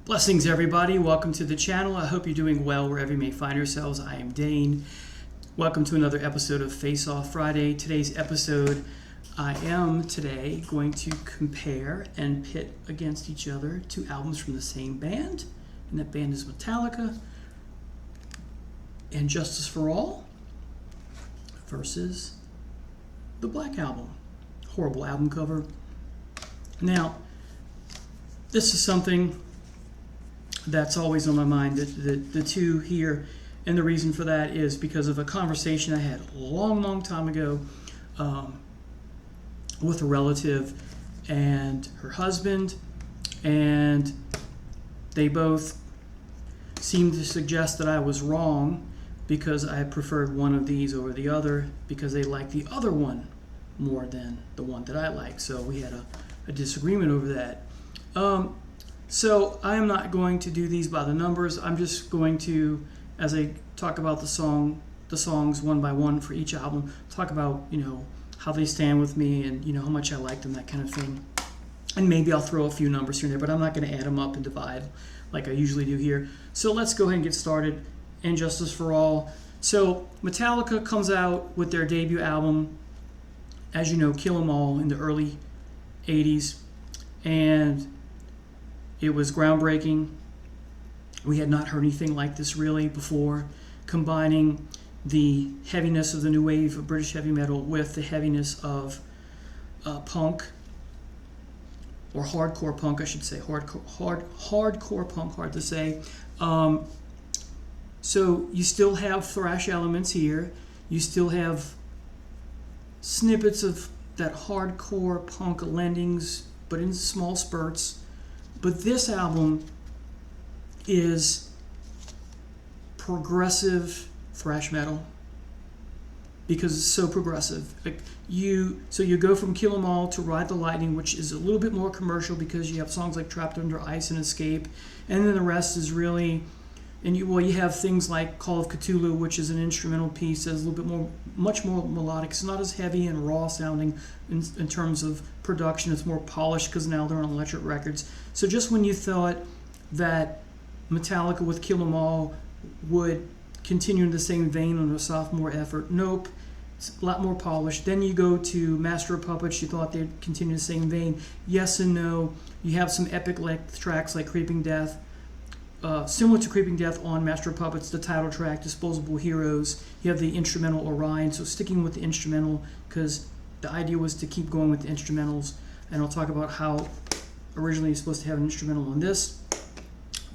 Blessings, everybody. Welcome to the channel. I hope you're doing well wherever you may find yourselves. I am Dane. Welcome to another episode of Faceoff Friday. Today's episode, I am today going to compare and pit against each other two albums from the same band, and that band is Metallica, and Justice for All versus the Black Album. Horrible album cover. Now, this is something that's always on my mind, the two here, and the reason for that is because of a conversation I had a long time ago with a relative and her husband, and they both seemed to suggest that I was wrong because I preferred one of these over the other because they liked the other one more than the one that I like. So we had a disagreement over that. So I am not going to do these by the numbers. I'm just going to, as I talk about the songs one by one for each album, talk about, how they stand with me and, how much I like them, that kind of thing. And maybe I'll throw a few numbers here and there, but I'm not going to add them up and divide like I usually do here. So let's go ahead and get started. And Justice for All. So Metallica comes out with their debut album, as you know, Kill 'Em All, in the early 80s. And it was groundbreaking. We had not heard anything like this really before, combining the heaviness of the new wave of British heavy metal with the heaviness of punk, or hardcore punk, I should say. Hardcore punk, hard to say. So you still have thrash elements here. You still have snippets of that hardcore punk lendings, but in small spurts. But this album is progressive thrash metal because it's so progressive. You go from Kill 'Em All to Ride the Lightning, which is a little bit more commercial because you have songs like Trapped Under Ice and Escape, and then the rest is really, and you have things like Call of Cthulhu, which is an instrumental piece that's a little bit much more melodic. It's not as heavy and raw sounding in terms of production. It's more polished because now they're on electric records. So just when you thought that Metallica with Kill 'Em All would continue in the same vein on a sophomore effort, nope, it's a lot more polished. Then you go to Master of Puppets, you thought they'd continue in the same vein. Yes and no. You have some epic tracks like Creeping Death, similar to Creeping Death on Master of Puppets, the title track, Disposable Heroes. You have the instrumental Orion, so sticking with the instrumental because the idea was to keep going with the instrumentals, and I'll talk about how originally you're supposed to have an instrumental on this,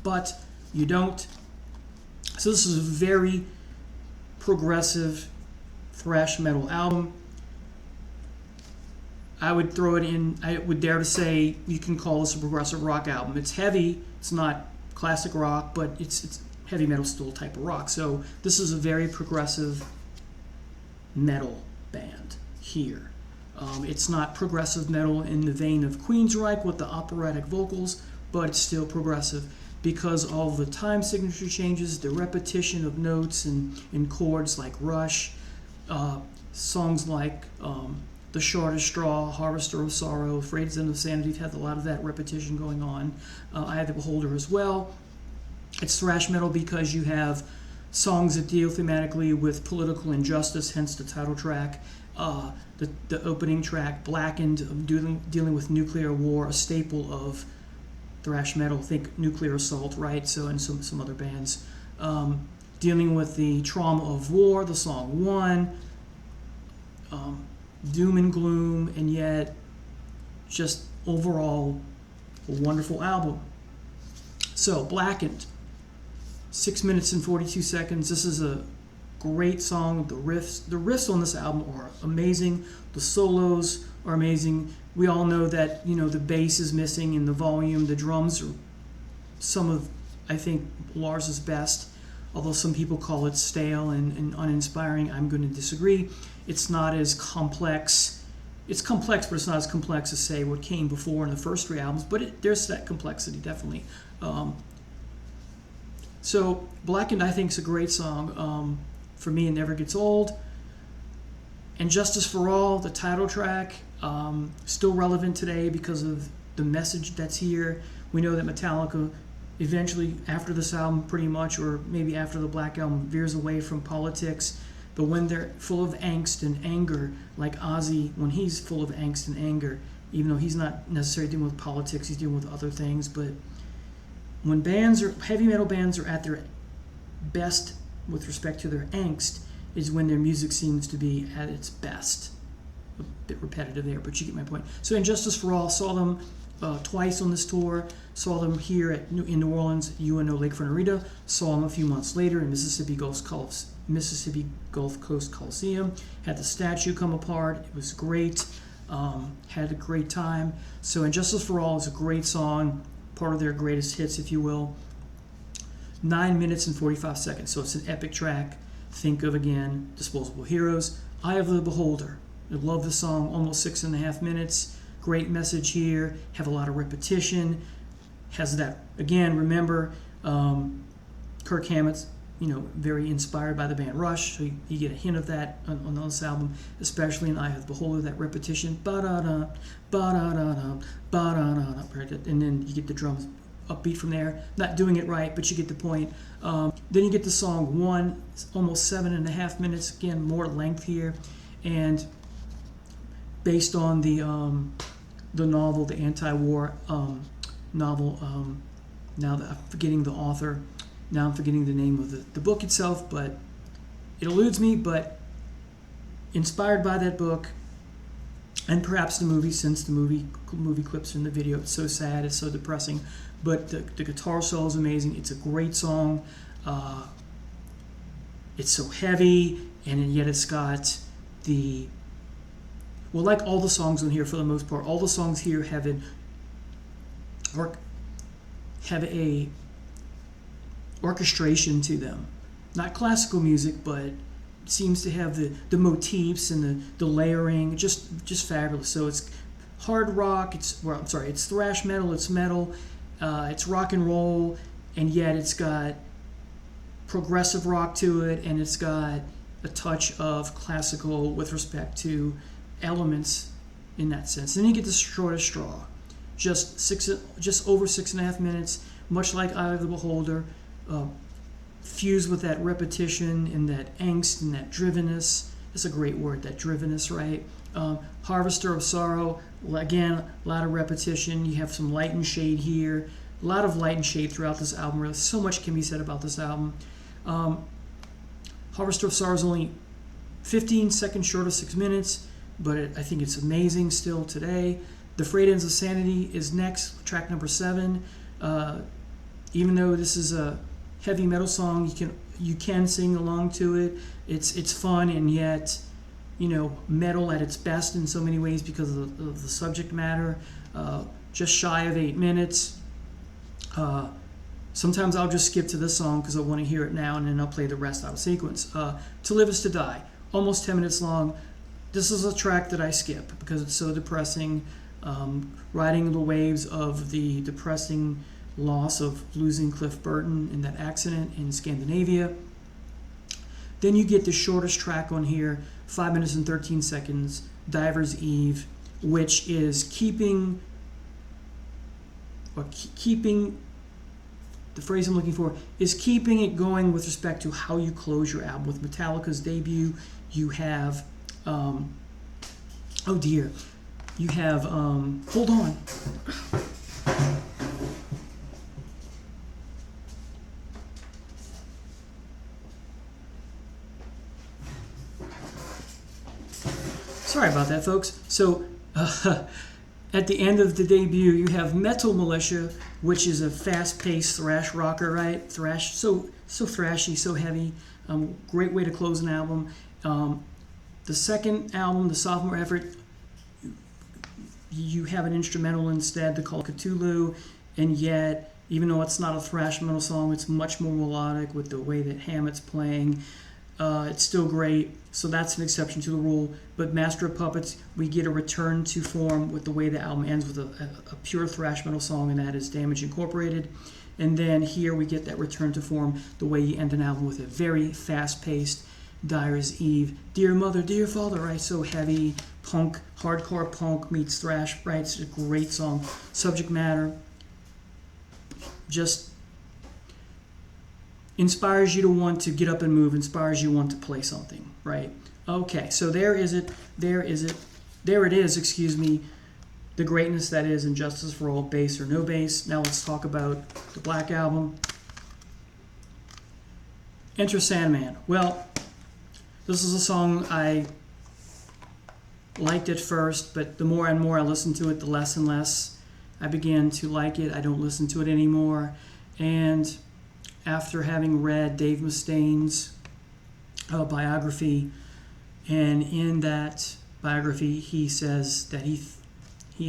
but you don't. So this is a very progressive thrash metal album. I would throw it in, I would dare to say you can call this a progressive rock album. It's heavy, it's not classic rock, but it's heavy metal still type of rock. So this is a very progressive metal band here. It's not progressive metal in the vein of Queensryche with the operatic vocals, but it's still progressive because all the time signature changes, the repetition of notes and chords like Rush, songs like The Shortest Straw, Harvester of Sorrow, Afraid's End of Sanity had a lot of that repetition going on. Eye of the Beholder as well. It's thrash metal because you have songs that deal thematically with political injustice, hence the title track. The opening track, Blackened, dealing with nuclear war, a staple of thrash metal. Think Nuclear Assault, right? So, and some other bands. Dealing with the trauma of war, the song One. Doom and gloom, and yet just overall a wonderful album. So, Blackened, 6 minutes and 42 seconds. This is a great song. The riffs on this album are amazing. The solos are amazing. We all know that, the bass is missing in the volume. The drums are some of, I think, Lars's best, although some people call it stale and uninspiring. I'm going to disagree. It's not as complex. It's complex, but it's not as complex as, say, what came before in the first three albums, but there's that complexity, definitely. So Blackened, I think, is a great song. For me, it never gets old. And Justice for All, the title track, still relevant today because of the message that's here. We know that Metallica eventually, after this album pretty much, or maybe after the Black Album, veers away from politics. But when they're full of angst and anger, like Ozzy, when he's full of angst and anger, even though he's not necessarily dealing with politics, he's dealing with other things. But when heavy metal bands are at their best with respect to their angst, is when their music seems to be at its best. A bit repetitive there, but you get my point. So Injustice for All, saw them twice on this tour. Saw them here in New Orleans, UNO Lakefront Arena. Saw them a few months later in Mississippi Gulf Coast Coliseum. Had the statue come apart. It was great. Had a great time. So Injustice for All is a great song, part of their greatest hits, if you will. 9 minutes and 45 seconds, so it's an epic track. Think of, again, Disposable Heroes. Eye of the Beholder. I love the song, almost 6.5 minutes. Great message here. Have a lot of repetition. Has that, again, remember, Kirk Hammett's, very inspired by the band Rush, so you get a hint of that on this album, especially in Eye of the Beholder, that repetition, ba-da-da, ba-da-da-da, ba-da-da-da, and then you get the drums upbeat from there. Not doing it right, but you get the point. Then you get the song One, almost 7.5 minutes, again, more length here, and based on the novel, the anti-war novel, now that I'm forgetting the author, now I'm forgetting the name of the book itself, but it eludes me, but inspired by that book, and perhaps the movie, since the movie clips in the video, it's so sad, it's so depressing, but the guitar solo is amazing. It's a great song. It's so heavy, and yet it's got like all the songs on here for the most part, all the songs here have a orchestration to them. Not classical music, but it seems to have the motifs and the layering, just fabulous. So it's hard rock, it's thrash metal, it's metal, it's rock and roll, and yet it's got progressive rock to it, and it's got a touch of classical with respect to elements in that sense. Then you get the Shortest Straw, just over 6.5 minutes, much like Eye of the Beholder, fused with that repetition and that angst and that drivenness. That's a great word, that drivenness, right? Harvester of Sorrow, again, a lot of repetition. You have some light and shade here, a lot of light and shade throughout this album. Really, so much can be said about this album. Harvester of Sorrow is only 15 seconds short of 6 minutes, but I think it's amazing still today. The Frayed Ends of Sanity is next, track number 7. Even though this is a heavy metal song, you can sing along to it. It's fun, and yet, metal at its best in so many ways because of the subject matter. Just shy of 8 minutes. Sometimes I'll just skip to this song because I want to hear it now, and then I'll play the rest out of sequence. To Live Is to Die, almost 10 minutes long. This is a track that I skip because it's so depressing. Riding the waves of the depressing loss of losing Cliff Burton in that accident in Scandinavia. Then you get the shortest track on here, 5 minutes and 13 seconds, Diver's Eve, which is keeping the phrase I'm looking for is keeping it going with respect to how you close your album. With Metallica's debut, you have hold on. Sorry about that, folks. So at the end of the debut, you have Metal Militia, which is a fast-paced thrash rocker, right? Thrash, so thrashy, so heavy. Great way to close an album. The second album, the sophomore effort, you have an instrumental instead called Cthulhu, and yet, even though it's not a thrash metal song, it's much more melodic with the way that Hammett's playing. It's still great, so that's an exception to the rule. But Master of Puppets, we get a return to form with the way the album ends with a pure thrash metal song, and that is Damage Incorporated. And then here we get that return to form, the way you end an album with a very fast-paced Diver's Eve. Dear Mother, Dear Father, right? So heavy, punk, hardcore punk meets thrash, right? It's a great song. Subject matter, just inspires you to want to get up and move, inspires you to want to play something, right? Okay, so there it is, excuse me, the greatness that is And Justice for All, bass or no bass. Now let's talk about the Black Album. Enter Sandman. Well, this is a song I liked at first, but the more and more I listened to it, the less and less I began to like it. I don't listen to it anymore. And after having read Dave Mustaine's biography, and in that biography he says that he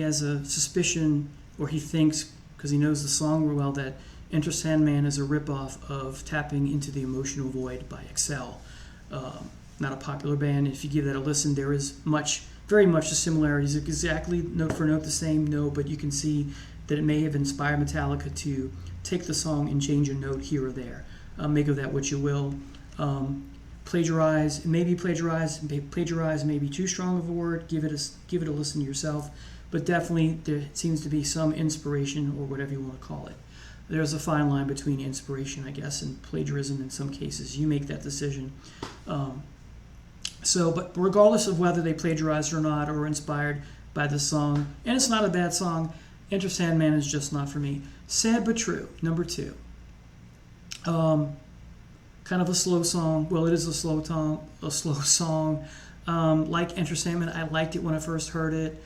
has a suspicion, or he thinks, because he knows the song real well, that Enter Sandman is a ripoff of Tapping into the Emotional Void by Excel. Not a popular band. If you give that a listen, there is very much the similarities. Exactly note for note the same, no, but you can see that it may have inspired Metallica to take the song and change a note here or there. Make of that what you will. Plagiarize may be too strong of a word. Give it a listen yourself. But definitely there seems to be some inspiration, or whatever you want to call it. There's a fine line between inspiration, I guess, and plagiarism in some cases. You make that decision. But regardless of whether they plagiarized or not, or were inspired by the song, and it's not a bad song, Enter Sandman is just not for me. Sad But True, number 2. Kind of a slow song. Well, it is a slow song. Like Enter Sandman, I liked it when I first heard it.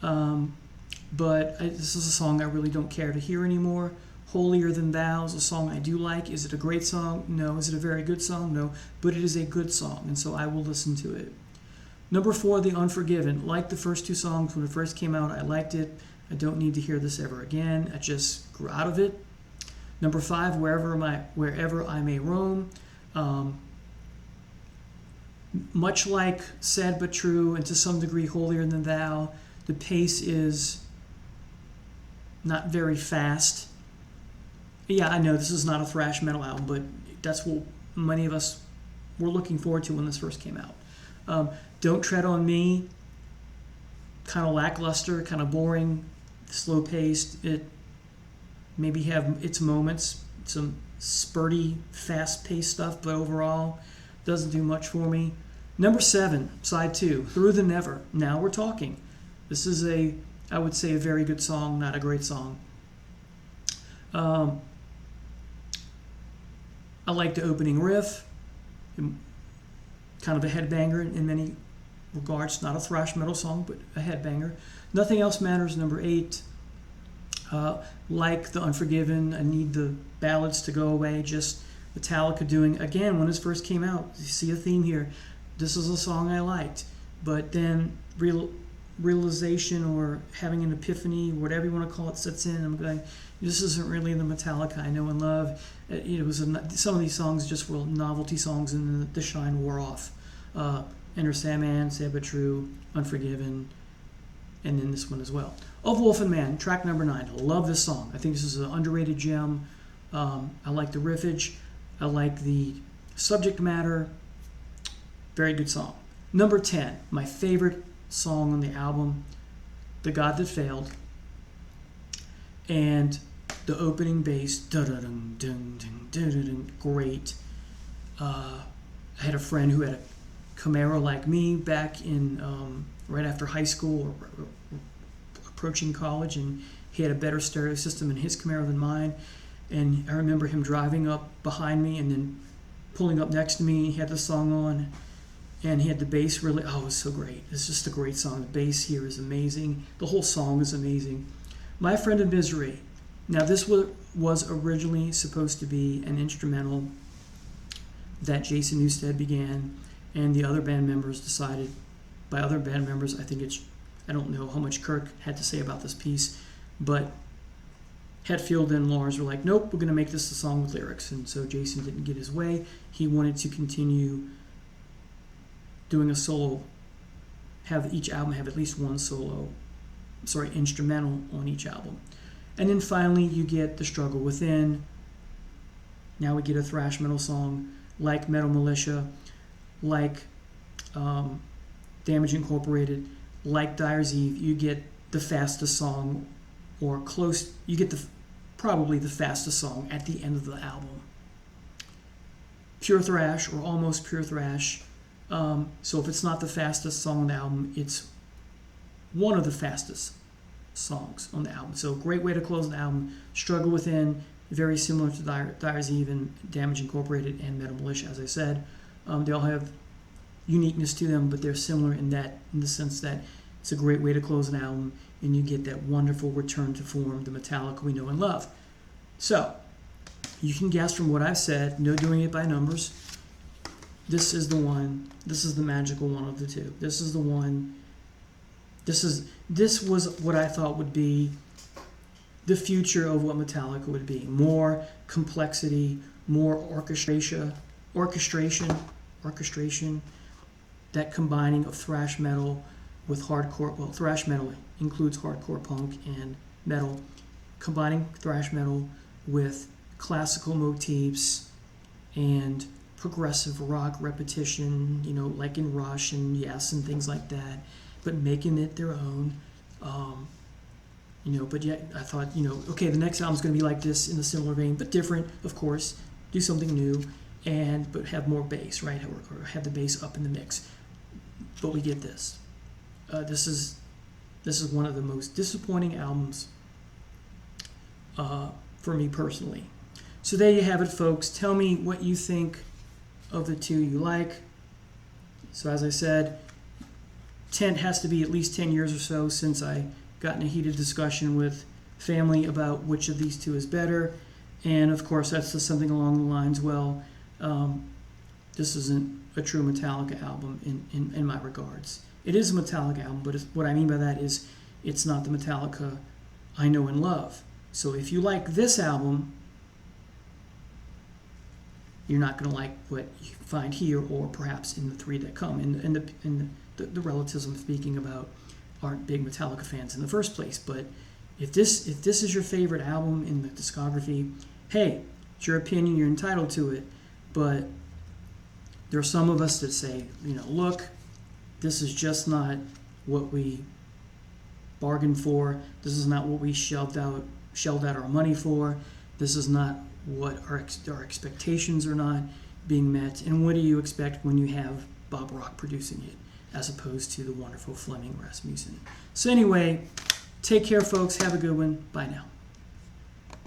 This is a song I really don't care to hear anymore. Holier Than Thou is a song I do like. Is it a great song? No. Is it a very good song? No. But it is a good song, and so I will listen to it. Number 4, The Unforgiven. Like the first 2 songs when it first came out, I liked it. I don't need to hear this ever again. I just grew out of it. Number 5, Wherever I May Roam. Much like Sad But True, and to some degree Holier Than Thou, the pace is not very fast. Yeah, I know this is not a thrash metal album, but that's what many of us were looking forward to when this first came out. Don't Tread on Me, kind of lackluster, kind of boring, slow-paced. It maybe have its moments, some spurty, fast-paced stuff, but overall doesn't do much for me. Number 7, side 2, Through the Never. Now We're Talking. This is I would say, a very good song, not a great song. I like the opening riff, kind of a headbanger in many regards. Not a thrash metal song, but a headbanger. Nothing Else Matters, number 8. Like The Unforgiven, I Need the Ballads to Go Away, just Metallica doing, again, when this first came out, you see a theme here. This is a song I liked, but then realization, or having an epiphany, whatever you want to call it, sets in. I'm going, this isn't really the Metallica I know and love. It was some of these songs just were novelty songs, and the shine wore off. Enter Sandman, Sad But True, Unforgiven, and then this one as well. Of Wolf and Man, track number 9. I love this song. I think this is an underrated gem. I like the riffage. I like the subject matter. Very good song. Number 10, my favorite song on the album, The God That Failed, and the opening bass, great. I had a friend who had a Camaro like me back in right after high school, or approaching college, and he had a better stereo system in his Camaro than mine. And I remember him driving up behind me and then pulling up next to me. He had the song on, and he had the bass really, it was so great. It's just a great song. The bass here is amazing. The whole song is amazing. My Friend in Misery. Now, this was originally supposed to be an instrumental that Jason Newsted began, and the other band members decided, by other band members, I don't know how much Kirk had to say about this piece, but Hetfield and Lars were like, nope, we're going to make this a song with lyrics. And so Jason didn't get his way. He wanted to continue doing a solo, have each album have at least one instrumental on each album. And then finally you get The Struggle Within. Now we get a thrash metal song like Metal Militia, like Damage Incorporated, like Dyer's Eve. You get the fastest song, or close, you get probably the fastest song at the end of the album. pure thrash or almost pure thrash. So if it's not the fastest song on the album, it's one of the fastest songs on the album. So great way to close the album. Struggle Within, very similar to Dyer's Eve and Damage Incorporated and Metal Militia, as I said. They all have uniqueness to them, but they're similar in the sense that it's a great way to close an album, and you get that wonderful return to form, the Metallica we know and love. So you can guess from what I've said, no doing it by numbers. This is the one. This is the magical one of the two. This is the one. This was what I thought would be the future of what Metallica would be. More complexity, more orchestration, that combining of thrash metal with hardcore. Well, thrash metal includes hardcore punk and metal. Combining thrash metal with classical motifs and progressive rock repetition, like in Rush and Yes and things like that, but making it their own. But yet I thought, okay, the next album's going to be like this in a similar vein, but different, of course. Do something new, but have more bass, right? Or have the bass up in the mix. But we get this. This is one of the most disappointing albums for me personally. So there you have it, folks. Tell me what you think of the two you like. So as I said, 10 has to be at least 10 years or so since I got in a heated discussion with family about which of these two is better. And of course, that's just something along the lines, well, this isn't a true Metallica album in my regards. It is a Metallica album, but what I mean by that is it's not the Metallica I know and love. So if you like this album, you're not going to like what you find here or perhaps in the three that come. And the relatives I'm speaking about aren't big Metallica fans in the first place. But if this is your favorite album in the discography, hey, it's your opinion, you're entitled to it. But there are some of us that say, look, this is just not what we bargained for. This is not what we shelled out our money for. This is not what our expectations are not being met. And what do you expect when you have Bob Rock producing it as opposed to the wonderful Fleming Rasmussen? So anyway, take care, folks. Have a good one. Bye now.